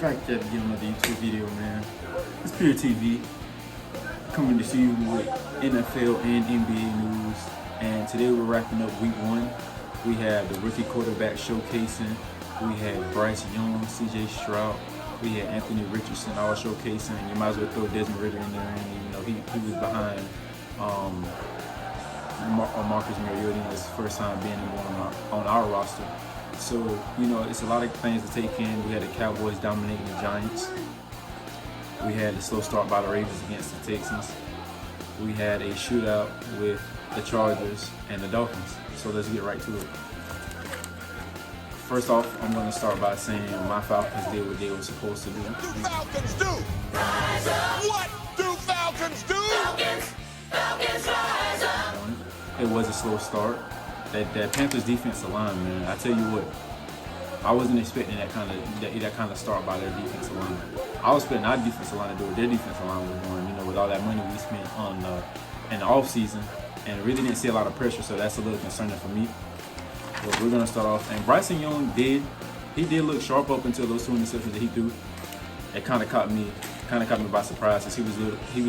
back at it again with another YouTube video, man. It's Pure TV coming to you with NFL and NBA news. And today we're wrapping up week 1. We have the rookie quarterback showcasing. We had Bryce Young, CJ Stroud. We had Anthony Richardson all showcasing. You might as well throw Desmond Ritter in there, and you know he was behind Marcus Mariota in his first time being on our roster. So, you know, it's a lot of things to take in. We had the Cowboys dominating the Giants. We had a slow start by the Ravens against the Texans. We had a shootout with the Chargers and the Dolphins. So let's get right to it. First off, I'm going to start by saying my Falcons did what they were supposed to do. What do Falcons do? Rise up. What do Falcons do? Falcons rise up. It was a slow start. That Panthers defensive line, man, I tell you what, I wasn't expecting that kind of start by their defensive line. I was expecting our defensive line to do what their defensive line was doing, you know, with all that money we spent on in the offseason, and really didn't see a lot of pressure, so that's a little concerning for me. But we're gonna start off, and Bryson Young did look sharp up until those 2 interceptions that he threw. It kind of caught me by surprise, as he was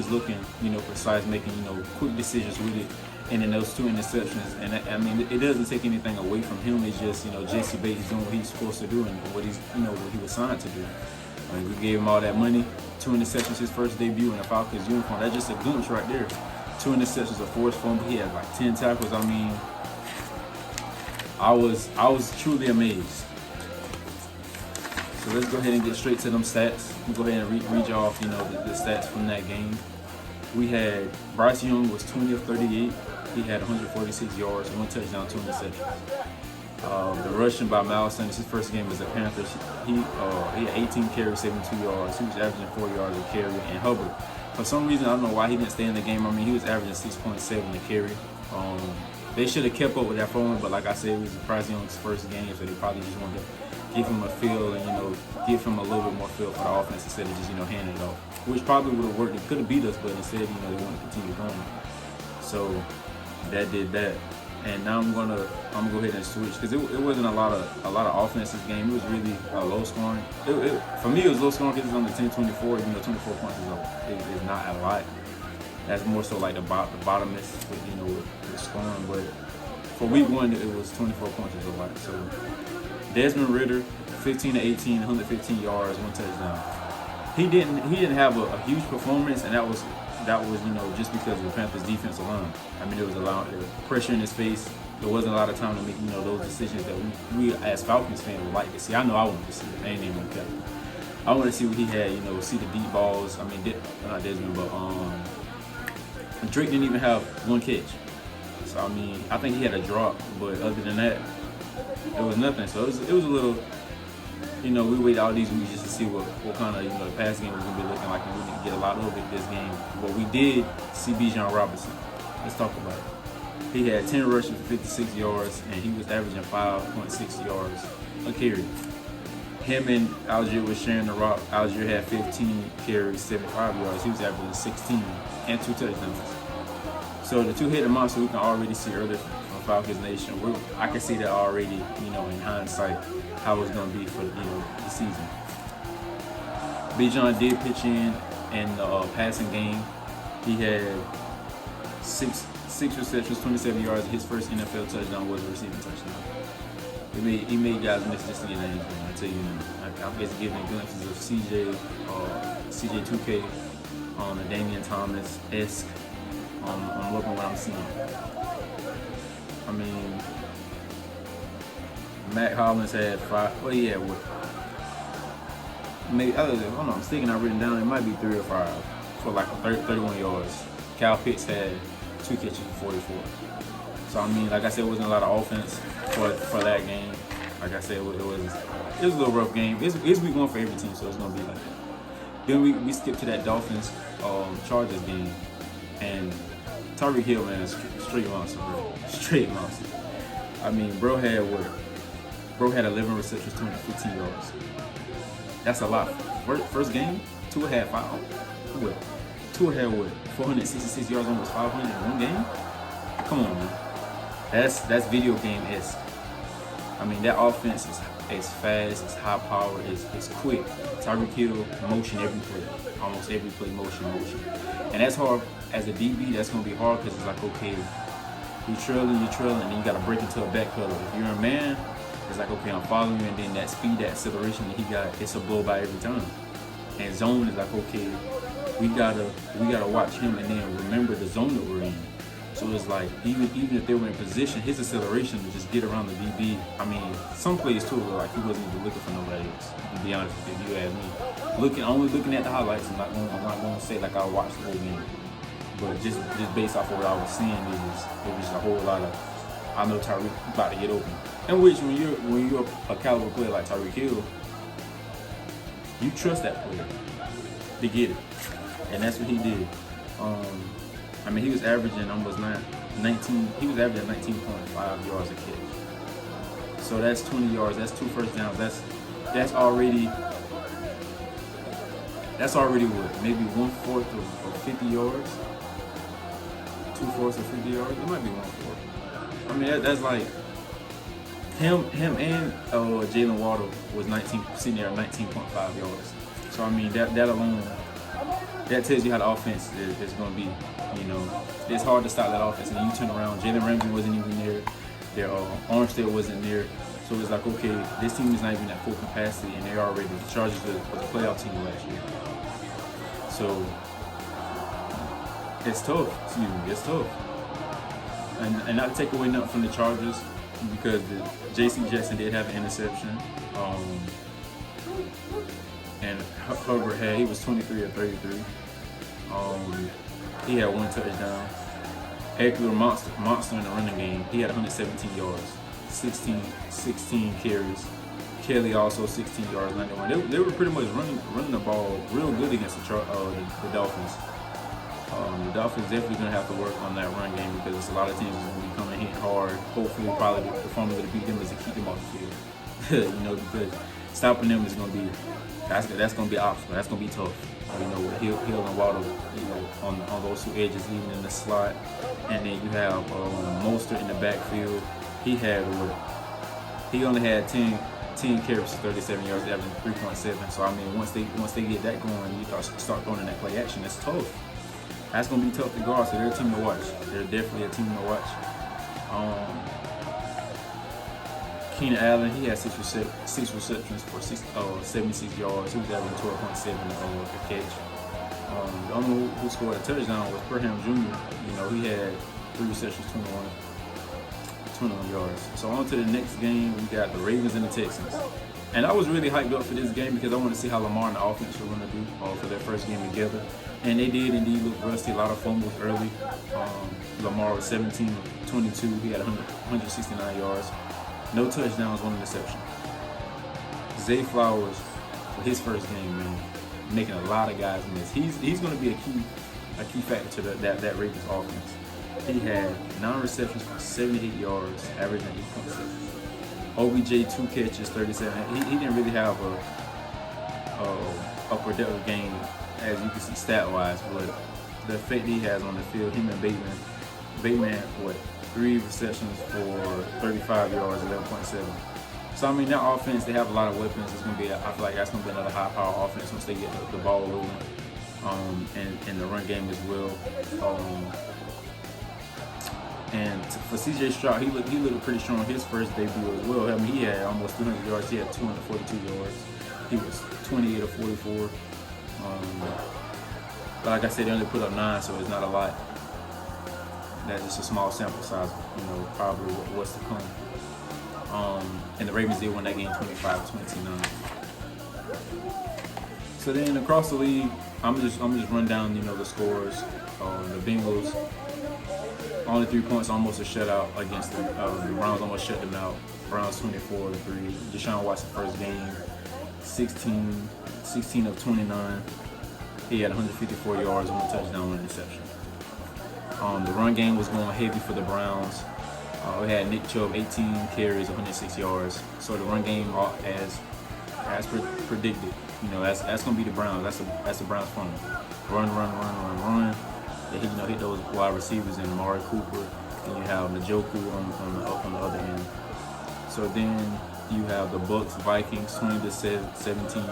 looking, you know, precise, making, you know, quick decisions with it. And in those 2 interceptions, and I mean, it doesn't take anything away from him. It's just, you know, Jesse Bates doing what he's supposed to do and what he was signed to do. I mean, we gave him all that money. 2 interceptions his first debut in a Falcons uniform. That's just a glimpse right there. 2 interceptions, a forced fumble. He had like 10 tackles. I mean, I was truly amazed. So let's go ahead and get straight to them stats. We'll go ahead and read you off, you know, the stats from that game. We had Bryce Young was 20 of 38. He had 146 yards, 1 touchdown, 2 interceptions. The rushing by Miles Sanders, his first game as a Panthers, he had 18 carries, 72 yards. He was averaging 4 yards a carry. And Hubbard, for some reason, I don't know why he didn't stay in the game. I mean, he was averaging 6.7 a carry. They should have kept up with that for him, but like I said, it was Bryce Young's first game, so they probably just wanted to give him a feel and, you know, give him a little bit more feel for the offense instead of just, you know, handing it off, which probably would have worked. It could have beat us, but instead, you know, they want to continue going. So that did that. And now I'm gonna go ahead and switch, because it wasn't a lot of offense this game. It was really low scoring. For me, it was low scoring because it's on the 10-24. You know, 24 points is not a lot. That's more so like the bottomest with, you know, with scoring. But for week 1, it was 24 points is a lot. So Desmond Ritter, 15 to 18, 115 yards, 1 touchdown. He didn't have a huge performance, and that was, you know, just because of the Panthers defensive line. I mean, it was allowing pressure in his face. There wasn't a lot of time to make, you know, those decisions that we as Falcons fans would like to see. I know I wanted to see it. I ain't even gonna cap it. I want to see what he had, you know, see the deep balls. I mean, not Desmond, but Drake didn't even have 1 catch. So I mean, I think he had a drop, but other than that, it was nothing. So it was a little, you know, we waited all these weeks just to see what kind of, you know, the pass game was going to be looking like, and we didn't get a lot of it this game. But we did see Bijan Robinson. Let's talk about it. He had 10 rushes for 56 yards, and he was averaging 5.6 yards a carry. Him and Algier was sharing the rock. Algier had 15 carries, 75 yards. He was averaging 16 and 2 touchdowns. So the 2-headed monster, we can already see earlier from Falcons Nation. I can see that already, you know, in hindsight, how it's going to be for, you know, the season. Bijan did pitch in the passing game. He had six receptions, 27 yards. His first NFL touchdown was a receiving touchdown. He made guys miss just to get in. I tell you, I'm just giving glimpses of CJ 2K, the Damian Thomas-esque. I'm loving what I'm seeing. I mean, Matt Hollins had 5. Well, yeah, maybe I don't know. I'm mistaken. I've written down. It might be 3 or 5 for like 31 yards. Kyle Pitts had 2 catches for 44. So I mean, like I said, it wasn't a lot of offense for that game. Like I said, it was a little rough game. It's week 1 for every team, so it's gonna be like that. Then we skipped to that Dolphins Chargers game, and Tyreek Hill, man, straight monster, bro. Straight monster. I mean, bro had 11 receptions, 215 yards. That's a lot. First game, Tua had 466 yards, almost 500 in 1 game. Come on, man. That's video game-esque. I mean, that offense is fast, it's high power, it's quick. Tyreek Hill, motion every play. Almost every play, motion. And that's hard. As a DB, that's going to be hard because it's like, okay, you're trailing, and then you got to break into a backpedal. If you're a man, it's like, okay, I'm following you, and then that speed, that acceleration that he got, it's a blow by every time. And zone is like, okay, we gotta watch him and then remember the zone that we're in. So it's like, even if they were in position, his acceleration to just get around the DB. I mean, some plays too were like he wasn't even looking for nobody else. To be honest with you, ask me. Only looking at the highlights. I'm not going to say like I watched the whole game. But just based off of what I was seeing, it was a whole lot of, I know Tyreek about to get open. And which when you're a caliber player like Tyreek Hill, you trust that player to get it, and that's what he did. I mean, he was averaging almost 19. He was averaging 19.5 yards a catch. So that's 20 yards. That's 2 first downs. That's already what, maybe 1/4 of 50 yards. 2/4 of 50 yards. It might be 1/4. I mean, that's like him and Jalen Waddle was sitting there at 19.5 yards. So I mean, that alone, that tells you how the offense is going to be. You know, it's hard to stop that offense, and then you turn around. Jalen Ramsey wasn't even there. Their Armstead wasn't there. So it's like, okay, this team is not even at full capacity, and they're already the Chargers was a playoff team last year. So it's tough. It's tough. And not to take away nothing from the Chargers, because J.C. Jackson did have an interception. And Hubbard he was 23 of 33. He had 1 touchdown. Eckler monster in the running game. He had 117 yards, 16 carries. Kelly also 16 yards, 91. They were pretty much running the ball real good against the Dolphins. The Dolphins definitely going to have to work on that run game because there's a lot of teams that's going to be coming in hard. Hopefully, probably the formula to beat them is to keep them off the field. You know, because stopping them is going to be that's going to be obstacle. That's going to be tough. You know, with Hill and Waddle, you know, on those 2 edges, even in the slot, and then you have Mostert in the backfield. He only had 10 carries for 37 yards, averaging 3.7. So I mean, once they get that going, you start throwing in that play action. It's tough. That's gonna be tough to guard. So they're a team to watch. They're definitely a team to watch. Keenan Allen, he had 6 receptions for 76 yards. He was averaging 12.7 a catch. The only one who scored a touchdown was Perham Jr. You know, he had 3 receptions, 21 yards. So on to the next game, we got the Ravens and the Texans. And I was really hyped up for this game because I want to see how Lamar and the offense were going to do for their first game together. And they did indeed look rusty, a lot of fumbles early. Lamar was 17 of 22. He had 169 yards. No touchdowns, 1 interception. Zay Flowers, for his first game, man, making a lot of guys miss. He's going to be a key factor to that Ravens offense. He had 9 receptions for 78 yards, averaging 8.6. OBJ 2 catches, 37. He didn't really have a productive game, as you can see stat-wise, but the effect he has on the field, him and Bateman, 3 receptions for 35 yards, 11.7. So I mean, that offense, they have a lot of weapons. I feel like that's gonna be another high-power offense once they get the ball rolling, and the run game as well. And for C.J. Stroud, he looked pretty strong his first debut as well. I mean, he had almost 300 yards. He had 242 yards. He was 28 of 44. But like I said, they only put up 9, so it's not a lot. That's just a small sample size, you know, probably what's to come. And the Ravens did win that game 25-29. So then across the league, I'm just run down, you know, the scores. The Bengals, only 3 points, almost a shutout against the Browns. Almost shut them out. Browns 24-3. Deshaun Watson first game, 16 of 29. He had 154 yards, 1 touchdown, 1 interception. The run game was going heavy for the Browns. We had Nick Chubb, 18 carries, 106 yards. So the run game, as predicted, you know, that's going to be the Browns. That's the Browns' fun. Run. They hit those wide receivers in Amari Cooper, and you have Njoku on the other end. So then you have the Bucks Vikings 20-17.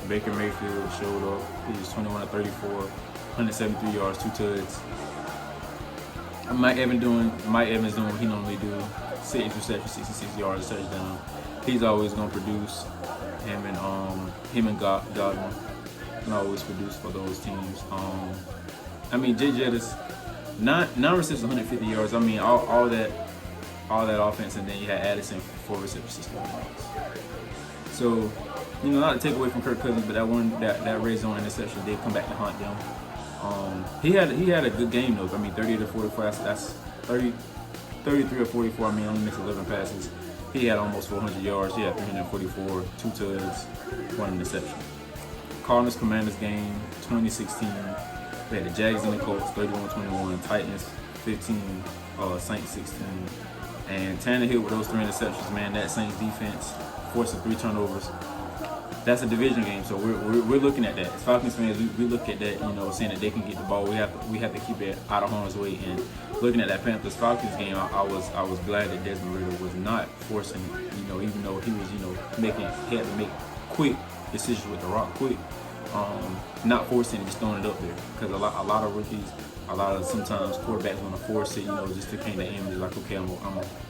Baker Mayfield showed up. He was 21-34, 173 yards, 2 tuds. Mike Evans doing what he normally do. 6 receptions, 66 yards, touchdown. He's always gonna produce. Him and Godwin can always produce for those teams. I mean, Jay Jettis, 9 receptions, 150 yards. I mean, all that offense, and then you had Addison 4 receptions, 60 yards. So, you know, not to take away from Kirk Cousins, but that red zone interception did come back to haunt them. He had a good game though. I mean, 30-44. That's 33 or 44. I mean, only missed 11 passes. He had almost 400 yards. He had 344, 2 tuds, 1 interception. Cardinals Commanders game 2016. We had the Jags and the Colts 31-21, Titans 15, Saints 16. And Tannehill with those 3 interceptions, man, that Saints defense forced 3 turnovers. That's a division game, so we're looking at that. As Falcons fans, we look at that, you know, saying that they can get the ball. We have to keep it out of harm's way. And looking at that Panthers Falcons game, I was glad that Desmond Ridder was not forcing, you know, even though he was, you know, he had to make quick decisions with the rock quick, not forcing it, just throwing it up there. Because a lot of rookies, sometimes quarterbacks want to force it, you know, just to paint the image like, okay,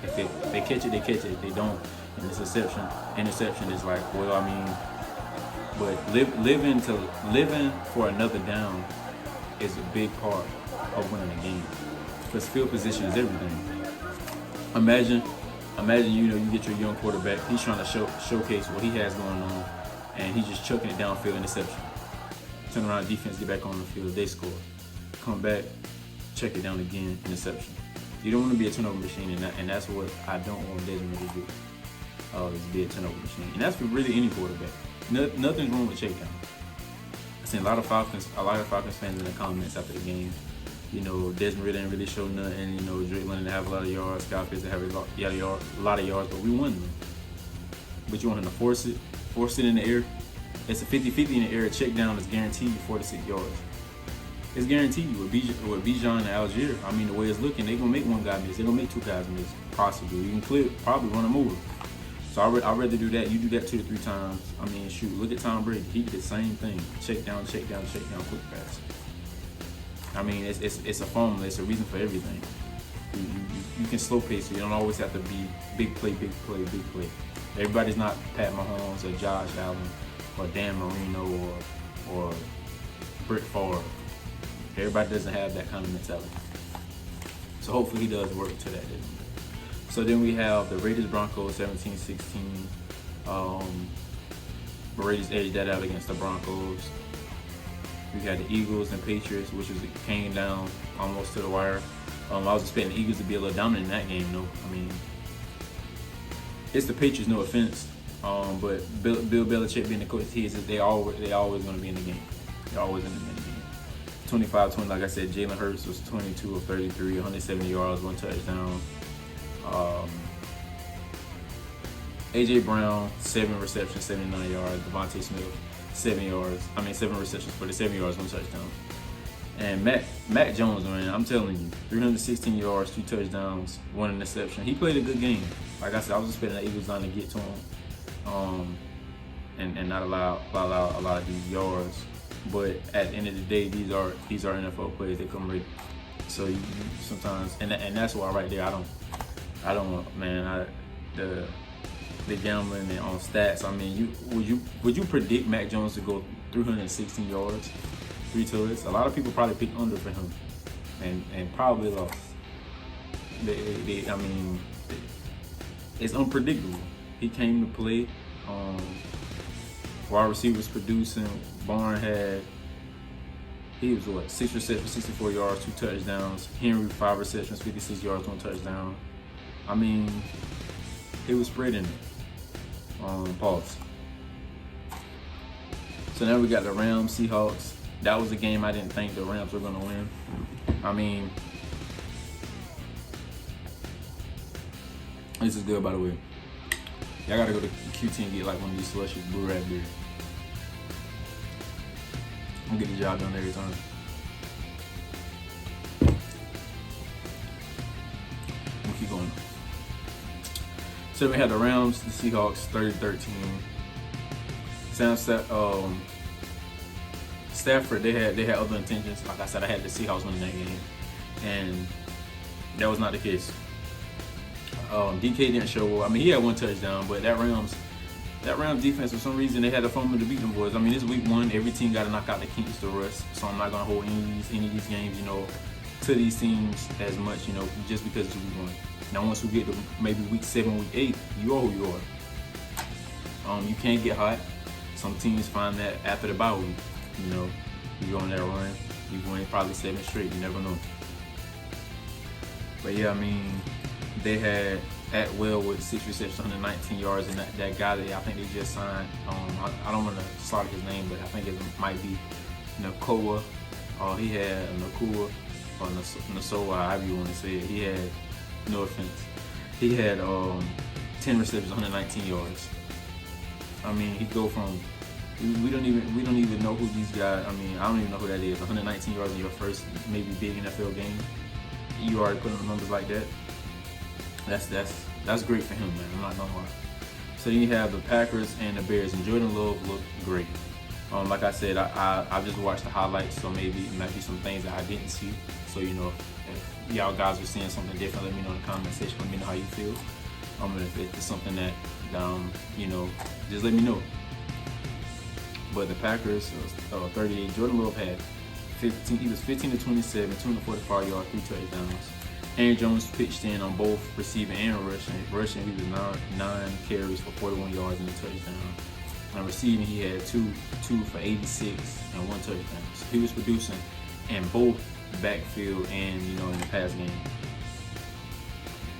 if they catch it, they catch it. If they don't, and this interception is like, well, I mean. But living for another down is a big part of winning a game, because field position is everything. Imagine, you know, you get your young quarterback. He's trying to showcase what he has going on, and he's just chucking it downfield, interception. Turn around, defense get back on the field, they score. Come back, check it down again, interception. You don't want to be a turnover machine, and that's what I don't want Desmond to do. Is be a turnover machine, and that's for really any quarterback. Nothing's wrong with check down. I seen a lot of Falcons fans in the comments after the game. You know, Desmond Ridder didn't really show nothing. You know, Drake London didn't have a lot of yards. Scott Fields didn't have a lot of yards, but we won them. But you want him to force it in the air. It's a 50-50 in the air. Check down is guaranteed 4 to 6 yards. It's guaranteed with Bijan and Algier. I mean, the way it's looking, they're gonna make one guy miss. They're gonna make 2 guys miss, possibly. You can probably run them over. So I'd rather do that. You do that 2 to 3 times. I mean, shoot, look at Tom Brady. He did the same thing. Check down, quick pass. I mean, it's a formula. It's a reason for everything. You can slow pace, so you don't always have to be big play. Everybody's not Pat Mahomes or Josh Allen or Dan Marino or Brett Favre. Everybody doesn't have that kind of mentality. So hopefully he does work to that. So then we have the Raiders Broncos 17-16. The Raiders edged that out against the Broncos. We had the Eagles and Patriots, which came down almost to the wire. I was expecting the Eagles to be a little dominant in that game, though. I mean, it's the Patriots, no offense, but Bill Belichick being the coach, they always going to be in the game. They're always in the game. 25-20, like I said, Jalen Hurts was 22 of 33, 170 yards, 1 touchdown. A.J. Brown, 7 receptions, 79 yards. Devontae Smith, 7 receptions for the 7 yards, 1 touchdown. And Mac Jones, man, I'm telling you, 316 yards, 2 touchdowns, 1 interception. He played a good game. Like I said, I was expecting the Eagles line to get to him, and not allow a lot of these yards. But at the end of the day, these are NFL players. They come ready. So you sometimes, and that's why right there, I don't, man. The gambling and on stats. I mean, would you predict Mac Jones to go 316 yards, 3 tuds? A lot of people probably picked under for him, and probably lost. I mean, it's unpredictable. He came to play. Wide receivers producing. Barn he was 6 receptions, 64 yards, 2 touchdowns. Henry 5 receptions, 56 yards, 1 touchdown. I mean, it was spreading. Pause. So now we got the Rams, Seahawks. That was a game I didn't think the Rams were going to win. I mean, this is good, by the way. Y'all got to go to QT and get like one of these slushies, Blue Raspberry. I'm gonna get the job done every time. We'll keep going. So we had the Rams, the Seahawks, 30-13. Stafford, they had other intentions. Like I said, I had the Seahawks winning that game, and that was not the case. DK didn't show up. I mean, he had one touchdown, but that Rams defense, for some reason, they had a fumble to beat them boys. I mean, it's week 1. Every team got to knock out the kinks to rust. So I'm not gonna hold any of these games, to these teams as much, just because it's week 1. Now, once we get to maybe week 7, week 8, you are who you are. You can't get hot. Some teams find that after the bye week, you go on that run, you win probably 7 straight. You never know. But yeah, I mean, they had Atwell with 6 receptions, 119 yards, and that guy that I think they just signed. I don't want to slaughter his name, but I think it might be Nakoa. He had Nakua or Nasoa, however you want to say it. He had, no offense, he had 10 receptions, 119 yards. I mean, he go from we don't even know who these guys. I mean, I don't even know who that is. 119 yards in your first maybe big NFL game. You already putting up numbers like that. That's great for him, man. I'm not gonna lie. So then you have the Packers and the Bears, and Jordan Love looked great. Like I said, I just watched the highlights, so maybe it might be some things that I didn't see. So if y'all guys are seeing something different, let me know in the comment section. Let me know how you feel. If it's something that just let me know. But the Packers, 38. Jordan Love had 15. He was 15 to 27, 245 yards, 3 touchdowns. Aaron Jones pitched in on both receiving and rushing. Rushing, he was 9 carries for 41 yards and a touchdown. On receiving, he had two for 86 and 1 touchdown. So he was producing in both backfield and in the pass game.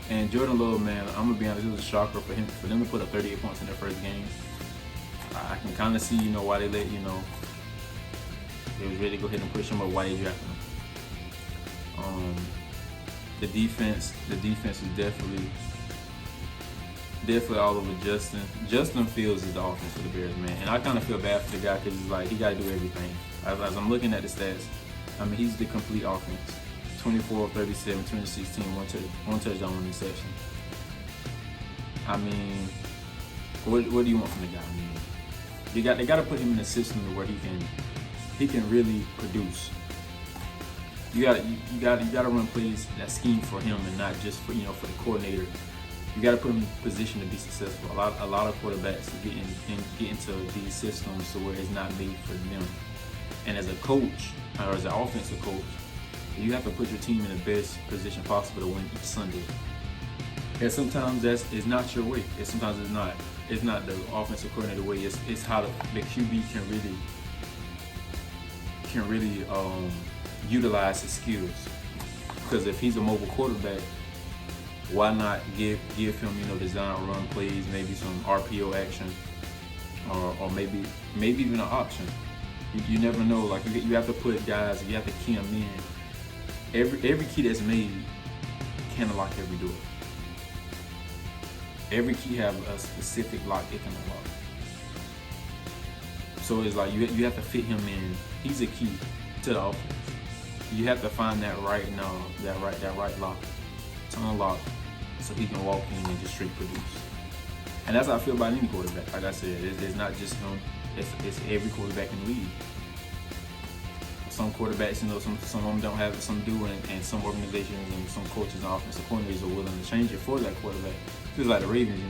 And Jordan Love, man, I'm gonna be honest, it was a shocker for them to put up 38 points in their first game. I can kind of see, why they let, they was ready to go ahead and push him up, why they drafted him. The defense is definitely all over Justin. Justin Fields is the offense for the Bears, man. And I kind of feel bad for the guy because it's like he got to do everything. As I'm looking at the stats, I mean, he's the complete offense. 24 of 37, 216, one touchdown, 1 interception. I mean, what do you want from the guy? I mean, they got to put him in a system where he can really produce. You gotta run plays that scheme for him and not just for for the coordinator. You gotta put him in a position to be successful. A lot of quarterbacks get into these systems so where it's not made for them. And as a coach or as an offensive coach, you have to put your team in the best position possible to win each Sunday. And sometimes it's not your way. Sometimes it's not. It's not the offensive coordinator way. It's how the QB can really utilize his skills. Because if he's a mobile quarterback, why not give him design run plays, maybe some RPO action, or maybe even an option. You never know. Like you have to put guys. You have to key them in. Every key that's made can unlock every door. Every key have a specific lock it can unlock. So it's like you have to fit him in. He's a key to the offense. You have to find that right lock to unlock, so he can walk in and just straight produce. And that's how I feel about any quarterback. Like I said, it's not just him. It's every quarterback in the league. Some quarterbacks, some of them don't have it, some do, and some organizations and some coaches and offensive coordinators are willing to change it for that quarterback. Just like the Ravens,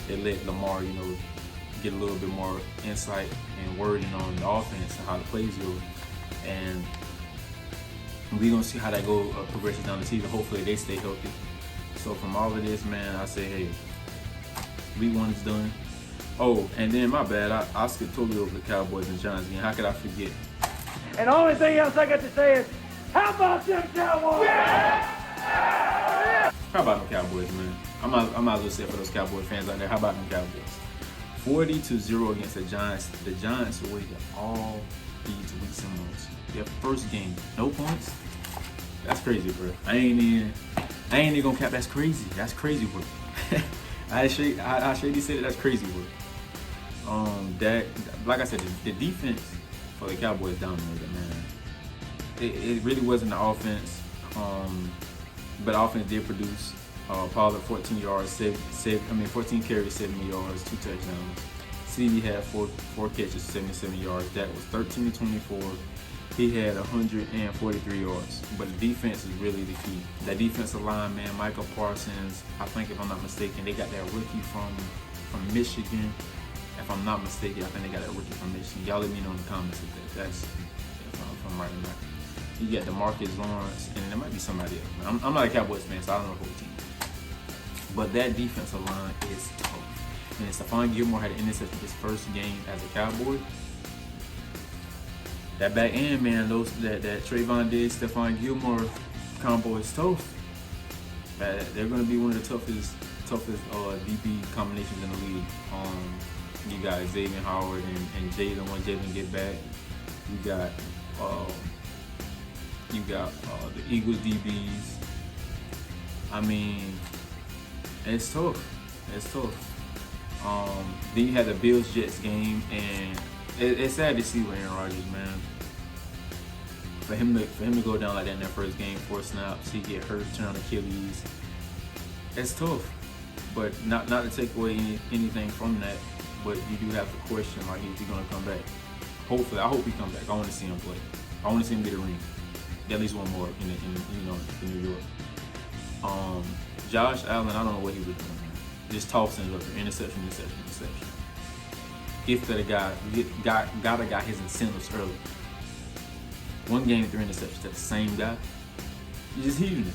they let Lamar, get a little bit more insight and wording on the offense and how the plays go. And we're gonna see how that progresses down the season. Hopefully they stay healthy. So from all of this, man, I say, hey, week 1 is done. Oh, and then my bad, I skipped totally over the Cowboys and Giants again. How could I forget? And the only thing else I got to say is, how about them Cowboys? Yeah! How about them Cowboys, man? I might as well say for those Cowboy fans out there, how about them Cowboys? 40-0 against the Giants. The Giants waited all these weeks and months. Their first game, no points. That's crazy, bro. I ain't even gonna cap. That's crazy. That's crazy work. I shady said it. That's crazy work. Like I said, the defense for the Cowboys dominated, man. It really wasn't the offense, but the offense did produce. Pollard 14 yards, 14 carries, 70 yards, 2 touchdowns. CD had four catches, 77 yards. That was 13 to 24. He had 143 yards. But the defense is really the key. That defensive line, man, Michael Parsons, I think if I'm not mistaken, they got that rookie from Michigan. If I'm not mistaken, I think they got that rookie from Michigan. Y'all let me know in the comments if that's if I'm right or not. You got DeMarcus Lawrence, and there might be somebody else. I'm not a Cowboys fan, so I don't know whole team. But that defensive line is tough. And Stephon Gilmore had an interception his first game as a Cowboy. That back end, man, that Trayvon Diggs, Stephon Gilmore combo is tough. They're going to be one of the toughest DB combinations in the league. You got Xavier Howard and Jalen when Jalen get back. You got the Eagles DBs. I mean, it's tough. It's tough. Then you had the Bills Jets game, and it's sad to see with Aaron Rodgers, man. For him to go down like that in that first game, 4 snaps, he get hurt, turn on Achilles. It's tough, but not to take away anything from that. But you do have to question, like, is he gonna come back? Hopefully, I hope he comes back. I want to see him play. I want to see him get a ring, at least one more in New York. Josh Allen, I don't know what he was doing. Just tossing it up there, interception. Gift of the guy, gotta got his incentives early. One game, 3 interceptions. That the same guy. He just heated it.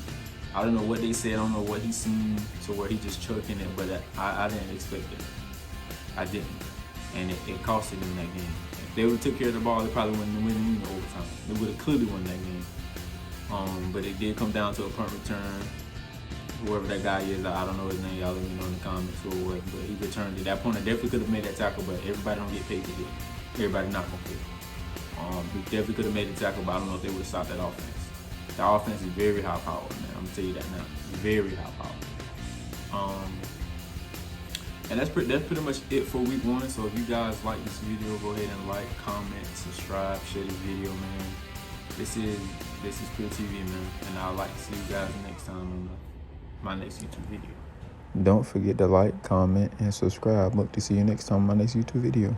I don't know what they said. I don't know what he seen to where he just chucking it, but I didn't expect it. I didn't, and it costed them that game. If they would have took care of the ball, they probably wouldn't have won overtime. They would have clearly won that game. But it did come down to a punt return. Whoever that guy is, I don't know his name. Y'all let me know in the comments or what. But he returned it. That punter definitely could have made that tackle, but everybody don't get paid to do it. Everybody not gonna pay. He definitely could have made the tackle, but I don't know if they would have stopped that offense. The offense is very high powered, man. I'm gonna tell you that now. Very high powered. And that's pretty much it for week 1. So if you guys like this video, go ahead and like, comment, subscribe, share this video, man. This is Pure TV, man, and I'd like to see you guys next time on my next YouTube video. Don't forget to like, comment, and subscribe. Hope to see you next time on my next YouTube video.